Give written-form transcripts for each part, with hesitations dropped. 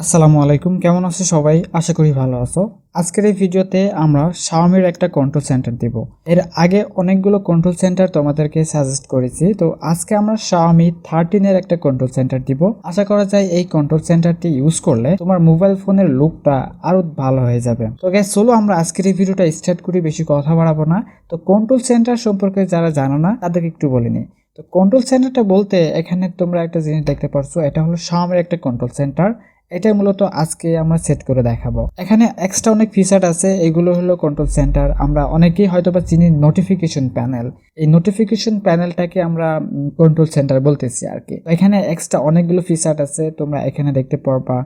আসসালামু আলাইকুম, কেমন আছো সবাই? আশা করি ভালো আছো। আজকের এই ভিডিওতে আমরা Xiaomi-র একটা কন্ট্রোল সেন্টার দিব। এর আগে অনেকগুলো কন্ট্রোল সেন্টার তোমাদেরকে সাজেস্ট করেছি, তো আজকে আমরা Xiaomi 13-এর একটা কন্ট্রোল সেন্টার দিব। আশা করা যায় এই কন্ট্রোল সেন্টারটি ইউজ করলে তোমার মোবাইল ফোনের লুকটা আরো ভালো হয়ে যাবে। তো গাইস, চলো আমরা আজকের এই ভিডিওটা স্টার্ট করি, বেশি কথা বাড়াবো না। তো কন্ট্রোল সেন্টার সম্পর্কে যারা জানো না তাদেরকে একটু বলে নিই। তো কন্ট্রোল সেন্টারটা বলতে এখানে তোমরা একটা জিনিস দেখতে পারছো, এটা হলো Xiaomi-র একটা কন্ট্রোল সেন্টার। এটাই মূলত আজকে আমরা সেট করে দেখাবো। এখানে এক্সট্রা অনেক ফিচার আছে, এগুলো হলো কন্ট্রোল সেন্টার। আমরা অনেকেই হয়তোবা চিনি নোটিফিকেশন প্যানেল। এই নোটিফিকেশন প্যানেলটাকে আমরা কন্ট্রোল সেন্টার বলতেছি আর কি। এখানে এক্সট্রা অনেকগুলো ফিচার আছে, তোমরা এখানে দেখতে পারবা।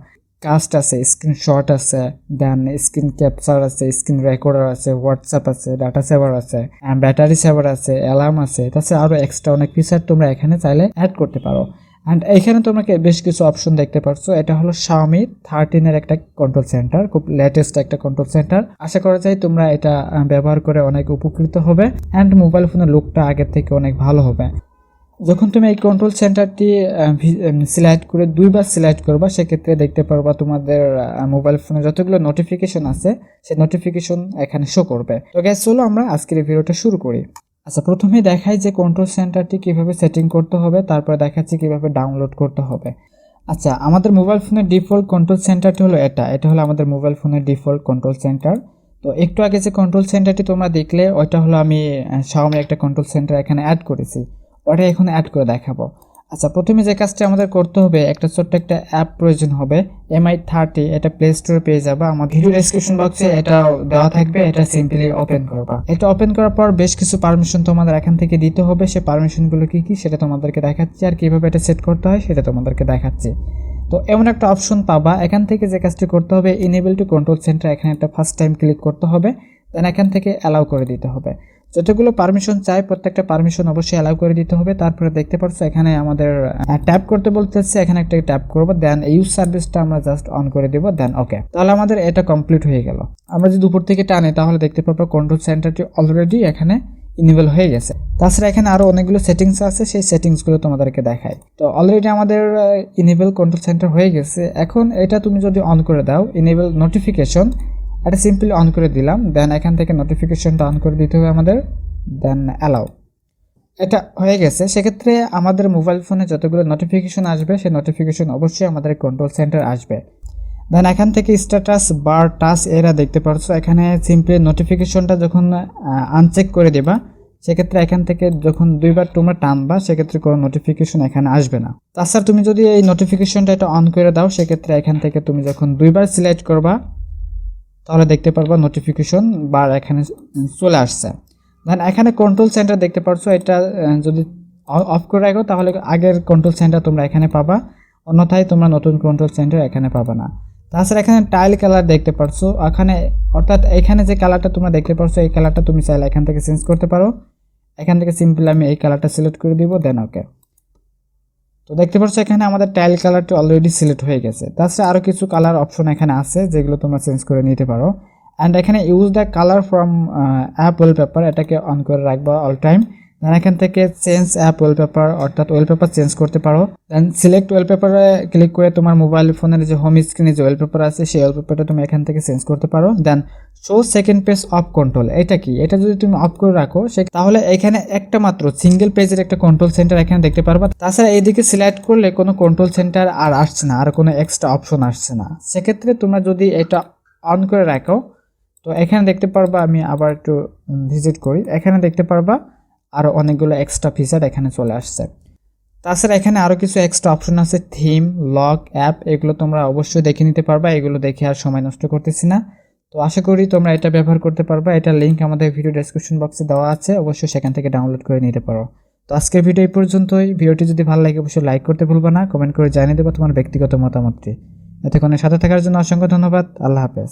কাস্ট আছে, স্ক্রিনশট আছে, দেন স্ক্রিন ক্যাপচার আছে, স্ক্রিন রেকর্ডার আছে, হোয়াটসঅ্যাপ আছে, ডাটা সেভার আছে, ব্যাটারি সেভার আছে, অ্যালার্ম আছে। তাছাড়া আরো এক্সট্রা অনেক ফিচার তোমরা এখানে চাইলে অ্যাড করতে পারো। অ্যান্ড এখানে তোমরা বেশ কিছু অপশন দেখতে পাচ্ছ। এটা হলো Xiaomi 13-এর একটা কন্ট্রোল সেন্টার, খুব লেটেস্ট একটা কন্ট্রোল সেন্টার। আশা করা যায় তোমরা এটা ব্যবহার করে অনেক উপকৃত হবে অ্যান্ড মোবাইল ফোনের লুকটা আগের থেকে অনেক ভালো হবে। যখন তুমি এই কন্ট্রোল সেন্টারটি সিলেক্ট করে দুইবার সিলেক্ট করবা, সেক্ষেত্রে দেখতে পারবা তোমাদের মোবাইল ফোনে যতগুলো নোটিফিকেশন আছে সেই নোটিফিকেশন এখানে শো করবে। তো গ্যাস, চলো আমরা আজকের এই ভিডিওটা শুরু করি। আচ্ছা, প্রথমে দেখাই যে কন্ট্রোল সেন্টারটি কিভাবে সেটিং করতে হবে, তারপরে দেখাচ্ছি কিভাবে ডাউনলোড করতে হবে। আচ্ছা, আমাদের মোবাইল ফোনের ডিফল্ট কন্ট্রোল সেন্টারটি হলো এটা হলো আমাদের মোবাইল ফোনের ডিফল্ট কন্ট্রোল সেন্টার। তো একটু আগে যে কন্ট্রোল সেন্টারটি তোমরা দেখলে ওইটা হলো আমি Xiaomi একটা কন্ট্রোল সেন্টার এখানে অ্যাড করেছি, ওটা এখন অ্যাড করে দেখাবো। আচ্ছা, প্রথমে যে কাজটা আমাদের করতে হবে, একটা ছোট্ট একটা অ্যাপ প্রয়োজন হবে MI30। এটা প্লে স্টোরে পেয়ে যাবে, আমার ভিডিও ডেসক্রিপশন বক্সে এটা দেওয়া থাকবে। এটা সিম্পলি ওপেন করবা। এটা ওপেন করার পর বেশ কিছু পারমিশন তোমাদের এখান থেকে দিতে হবে। সেই পারমিশনগুলো কি কি সেটা তোমাদেরকে দেখাচ্ছি, আর কিভাবে এটা সেট করতে হয় সেটা তোমাদেরকে দেখাচ্ছি। তো এমন একটা অপশন পাবা, এখান থেকে যে কাজটি করতে হবে, ইনেবল টু কন্ট্রোল সেন্টার, এখানে একটা ফার্স্ট টাইম ক্লিক করতে হবে। দেন এখান থেকে অ্যালাউ করে দিতে হবে। যতগুলো পারমিশন চাই প্রত্যেকটা পারমিশন অবশ্যই অ্যালাউ করে দিতে হবে। তারপরে দেখতে পাচ্ছ এখানে আমাদের ট্যাপ করতে বলতেছে, এখানে একটা ট্যাপ করব। দেন ইউজ সার্ভিসটা আমরা জাস্ট অন করে দেব, দেন ওকে। তাহলে আমাদের এটা কমপ্লিট হয়ে গেল। আমরা যদি উপর থেকে টানি তাহলে দেখতে পাবো কন্ট্রোল সেন্টারটি অলরেডি এখানে ইনেবল হয়ে গেছে। তাছাড়া এখানে আরো অনেকগুলো সেটিংস আছে, সেই সেটিংসগুলো তোমাদেরকে দেখাই। তো অলরেডি আমাদের ইনেবল কন্ট্রোল সেন্টার হয়ে গেছে। এখন এটা তুমি যদি অন করে দাও, ইনেবল নোটিফিকেশন, এটা সিম্পলি অন করে দিলাম। দেন এখান থেকে নোটিফিকেশনটা অন করে দিতে হবে আমাদের, দেন অ্যালাউ। এটা হয়ে গেছে। সেক্ষেত্রে আমাদের মোবাইল ফোনে যতগুলো নোটিফিকেশন আসবে সেই নোটিফিকেশন অবশ্যই আমাদের কন্ট্রোল সেন্টার আসবে। দেন এখান থেকে স্ট্যাটাস বার টাচ এরা দেখতে পাচ্ছ, এখানে সিম্পলি নোটিফিকেশনটা যখন আনচেক করে দেবা, সেক্ষেত্রে এখান থেকে যখন দুইবার তোমরা টানবা সেক্ষেত্রে কোনো নোটিফিকেশন এখানে আসবে না। তাছাড়া তুমি যদি এই নোটিফিকেশনটা এটা অন করে দাও, সেক্ষেত্রে এখান থেকে তুমি যখন দুইবার সিলেক্ট করবা তাহলে দেখতে পারবা নোটিফিকেশন বার এখানে চলে আসছে। দেন এখানে কন্ট্রোল সেন্টার দেখতে পাচ্ছ, এটা যদি অফ করে রাখো তাহলে আগের কন্ট্রোল সেন্টার তোমরা এখানে পাবা, অন্যথায় তোমরা নতুন কন্ট্রোল সেন্টার এখানে পাবা না। তাছাড়া এখানে টাইল কালার দেখতে পাচ্ছ, এখানে অর্থাৎ এখানে যে কালারটা তোমরা দেখতে পাচ্ছ এই কালারটা তুমি চাইলে এখান থেকে চেঞ্জ করতে পারো। এখান থেকে সিম্পলি আমি এই কালারটা সিলেক্ট করে দিব, দেন ওকে। তো দেখতে পাচ্ছ এখানে আমাদের টাইল কালারটি অলরেডি সিলেক্ট হয়ে গেছে। তাছাড়া আরও কিছু কালার অপশন এখানে আছে যেগুলো তোমরা চেঞ্জ করে নিতে পারো। অ্যান্ড এখানে use the colour from app wallpaper, এটাকে অন করে রাখবা অল টাইম। দেন এখান থেকে চেঞ্জ অ্যাপ ওয়ালপেপার, অর্থাৎ ওয়ালপেপার চেঞ্জ করতে পারো। দেন সিলেক্ট ওয়ালপেপারে ক্লিক করে তোমার মোবাইল ফোনের যে হোম স্ক্রিনে যে ওয়ালপেপার আছে সেই ওয়ালপেপারটা তুমি এখান থেকে চেঞ্জ করতে পারো। Then show second page of control, এটা কি? এটা যদি তুমি অফ করে রাখো তাহলে এখানে একটা মাত্র সিঙ্গেল পেজের একটা কন্ট্রোল সেন্টার এখানে দেখতে পারবা। তাছাড়া এইদিকে সিলেক্ট করলে কোনো কন্ট্রোল সেন্টার আর আসছে না, আর কোনো এক্সট্রা অপশন আসছে না। সেক্ষেত্রে তোমরা যদি এটা অন করে রাখো তো এখানে দেখতে পারবা, আমি আবার একটু ভিজিট করি, এখানে দেখতে পারবা আরও অনেকগুলো এক্সট্রা ফিচার এখানে চলে আসছে। তাছাড়া এখানে আরও কিছু এক্সট্রা অপশন আছে, থিম, লক, অ্যাপ, এগুলো তোমরা অবশ্যই দেখে নিতে পারবা। এগুলো দেখে আর সময় নষ্ট করতেছি না। তো আশা করি তোমরা এটা ব্যবহার করতে পারবা। এটা লিঙ্ক আমাদের ভিডিও ডেসক্রিপশন বক্সে দেওয়া আছে, অবশ্যই সেখান থেকে ডাউনলোড করে নিতে পারো। তো আজকের ভিডিও এই পর্যন্তই। ভিডিওটি যদি ভালো লাগে অবশ্যই লাইক করতে ভুলবা না, কমেন্ট করে জানিয়ে দেবো তোমার ব্যক্তিগত মতামতটি। এতক্ষণের সাথে থাকার জন্য অসংখ্য ধন্যবাদ। আল্লাহ হাফেজ।